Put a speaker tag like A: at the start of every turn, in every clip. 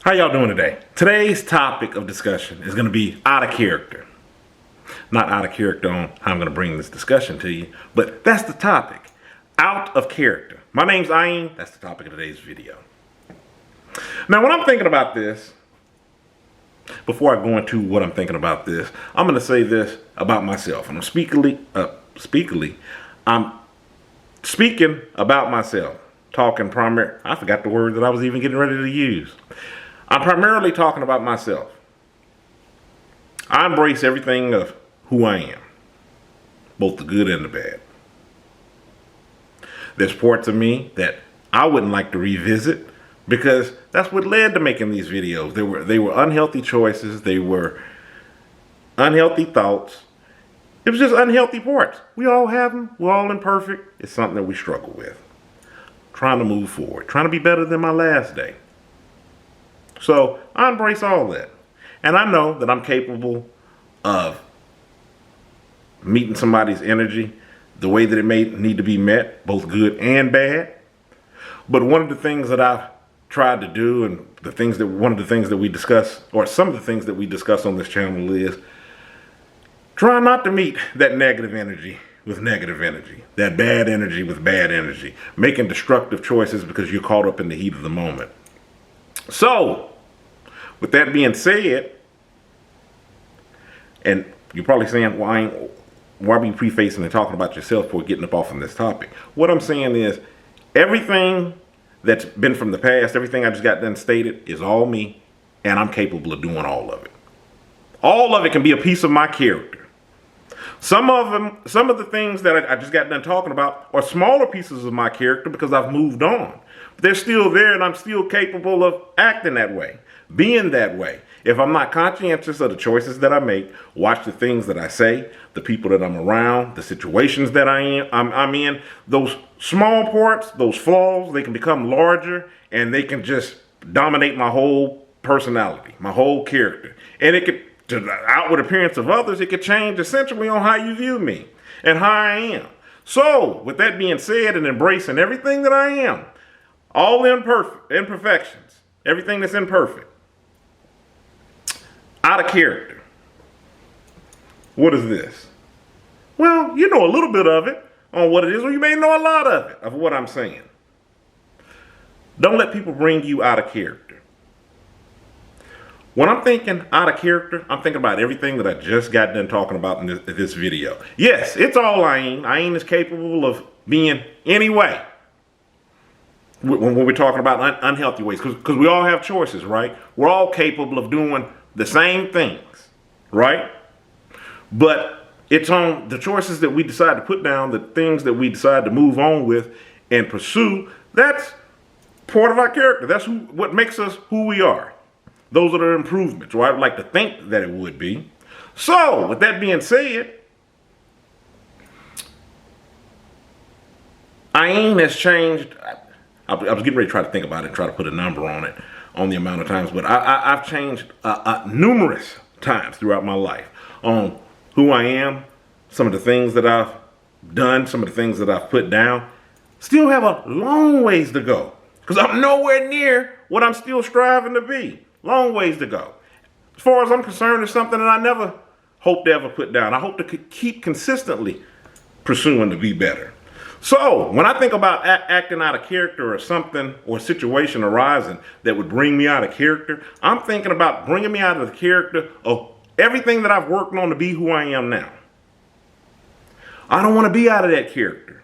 A: How y'all doing today? Today's topic of discussion is going to be out of character. Not out of character on how I'm going to bring this discussion to you, but that's the topic. Out of character. My name's Ayin. That's the topic of today's video. Now, when I'm thinking about this, before I go into what I'm thinking about this, I'm going to say this about myself. And I'm speaking about myself. I forgot the word that I was even getting ready to use. I'm primarily talking about myself. I embrace everything of who I am, both the good and the bad. There's parts of me that I wouldn't like to revisit because that's what led to making these videos. They were unhealthy choices. They were unhealthy thoughts. It was just unhealthy parts. We all have them. We're all imperfect. It's something that we struggle with. Trying to move forward. Trying to be better than my last day. So I embrace all that. And I know that I'm capable of meeting somebody's energy the way that it may need to be met, both good and bad. But one of the things that I've tried to do, and one of the things that we discuss, or some of the things that we discuss on this channel, is try not to meet that negative energy with negative energy, that bad energy with bad energy, making destructive choices because you're caught up in the heat of the moment. So, with that being said, and you're probably saying, why are you prefacing and talking about yourself before getting up off on this topic? What I'm saying is, everything that's been from the past, everything I just got done stated, is all me, and I'm capable of doing all of it. All of it can be a piece of my character. Some of the things that I just got done talking about are smaller pieces of my character because I've moved on. But they're still there, and I'm still capable of acting that way, being that way. If I'm not conscientious of the choices that I make, watch the things that I say, the people that I'm around, the situations that I'm in, those small parts, those flaws, they can become larger, and they can just dominate my whole personality, my whole character. And it could, to the outward appearance of others, it could change essentially on how you view me and how I am. So, with that being said, and embracing everything that I am, all imperfections, everything that's imperfect, out of character. What is this? Well, you know a little bit of it on what it is, or you may know a lot of it, of what I'm saying. Don't let people bring you out of character. When I'm thinking out of character, I'm thinking about everything that I just got done talking about in this video. Yes, it's all Ayin. Ayin is capable of being any way. When we're talking about unhealthy ways, because we all have choices, right? We're all capable of doing the same things, right? But it's on the choices that we decide to put down, the things that we decide to move on with and pursue. That's part of our character. That's what makes us who we are. Those are the improvements, or I would like to think that it would be. So, with that being said, Ayin has changed. I was getting ready to try to think about it and try to put a number on it, on the amount of times, but I've changed numerous times throughout my life on who I am, some of the things that I've done, some of the things that I've put down. Still have a long ways to go because I'm nowhere near what I'm still striving to be. Long ways to go. As far as I'm concerned, it's something that I never hope to ever put down. I hope to keep consistently pursuing to be better. So, when I think about acting out of character or something or a situation arising that would bring me out of character, I'm thinking about bringing me out of the character of everything that I've worked on to be who I am now. I don't want to be out of that character.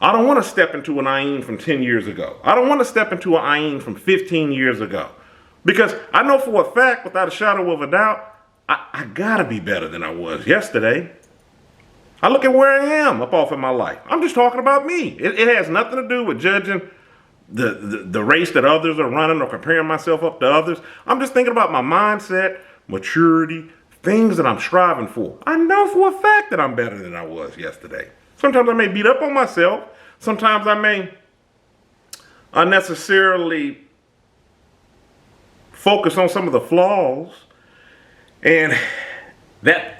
A: I don't want to step into an Ayin from 10 years ago. I don't want to step into an Ayin from 15 years ago. Because I know for a fact, without a shadow of a doubt, I gotta be better than I was yesterday. I look at where I am up off in my life. I'm just talking about me. It has nothing to do with judging the race that others are running or comparing myself up to others. I'm just thinking about my mindset, maturity, things that I'm striving for. I know for a fact that I'm better than I was yesterday. Sometimes I may beat up on myself. Sometimes I may unnecessarily focus on some of the flaws, and that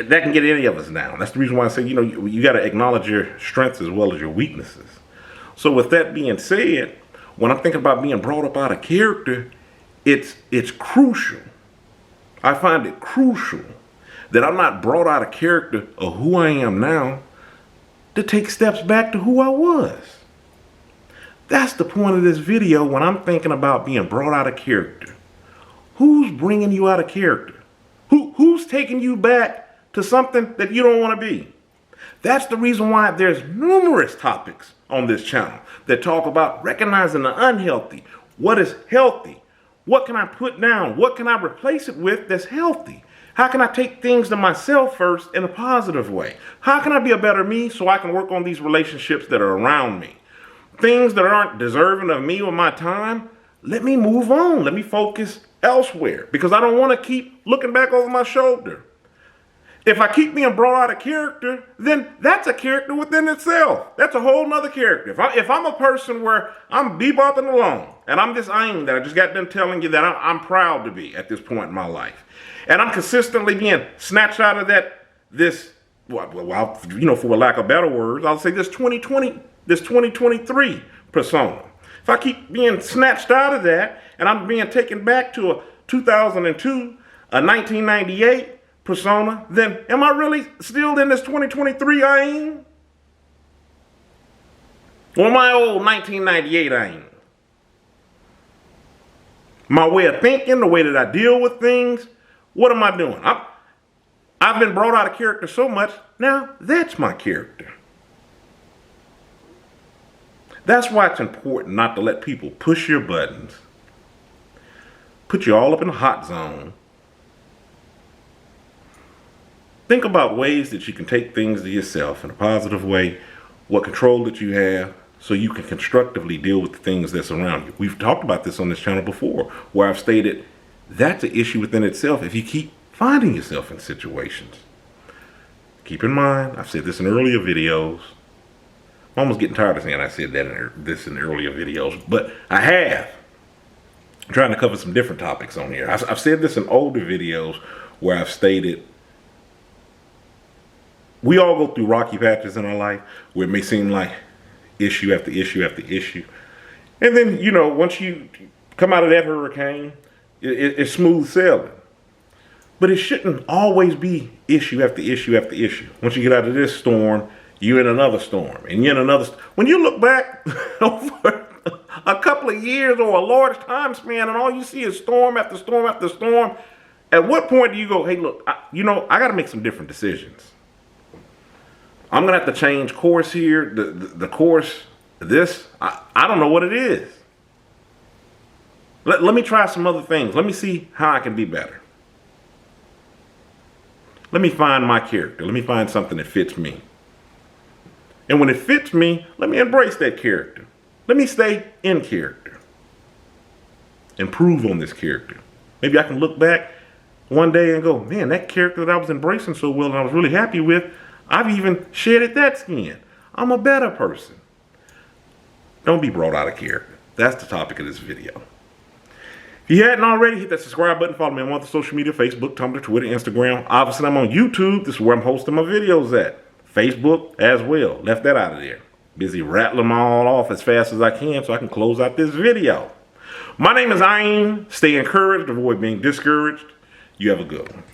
A: can get any of us down. That's the reason why I say, you got to acknowledge your strengths as well as your weaknesses. So with that being said, when I'm thinking about being brought up out of character, it's crucial. I find it crucial that I'm not brought out of character of who I am now to take steps back to who I was. That's the point of this video when I'm thinking about being brought out of character. Who's bringing you out of character? Who's taking you back to something that you don't want to be? That's the reason why there's numerous topics on this channel that talk about recognizing the unhealthy. What is healthy? What can I put down? What can I replace it with that's healthy? How can I take things to myself first in a positive way? How can I be a better me so I can work on these relationships that are around me? Things that aren't deserving of me or my time, let me move on. Let me focus elsewhere because I don't want to keep looking back over my shoulder. If I keep being brought out of character, then that's a character within itself. That's a whole nother character. If I'm a person where I'm bebopping along and I'm this aim that I just got done telling you that I'm proud to be at this point in my life, and I'm consistently being snatched out of for lack of better words, I'll say this 2023 persona. If I keep being snatched out of that and I'm being taken back to a 2002, a 1998 persona, then am I really still in this 2023 I am? Or my old 1998 I am? My way of thinking, the way that I deal with things, what am I doing? I've been brought out of character so much, now that's my character. That's why it's important not to let people push your buttons, put you all up in the hot zone. Think about ways that you can take things to yourself in a positive way, what control that you have, so you can constructively deal with the things that's around you. We've talked about this on this channel before, where I've stated that's an issue within itself if you keep finding yourself in situations. Keep in mind, I've said this in earlier videos. I'm almost getting tired of saying I said this in earlier videos, but I have. I'm trying to cover some different topics on here. I've said this in older videos where I've stated we all go through rocky patches in our life where it may seem like issue after issue after issue. And then, once you come out of that hurricane, it's smooth sailing. But it shouldn't always be issue after issue after issue. Once you get out of this storm, you're in another storm. And you're in another when you look back over a couple of years or a large time span and all you see is storm after storm after storm, at what point do you go, hey, look, I got to make some different decisions. I'm going to have to change course here. The course, I don't know what it is. Let me try some other things. Let me see how I can be better. Let me find my character. Let me find something that fits me. And when it fits me, let me embrace that character. Let me stay in character. Improve on this character. Maybe I can look back one day and go, man, that character that I was embracing so well and I was really happy with, I've even shedded that skin. I'm a better person. Don't be brought out of character. That's the topic of this video. If you hadn't already, hit that subscribe button. Follow me on other social media, Facebook, Tumblr, Twitter, Instagram. Obviously, I'm on YouTube. This is where I'm hosting my videos at. Facebook as well. Left that out of there. Busy rattling them all off as fast as I can so I can close out this video. My name is Ayn. Stay encouraged. Avoid being discouraged. You have a good one.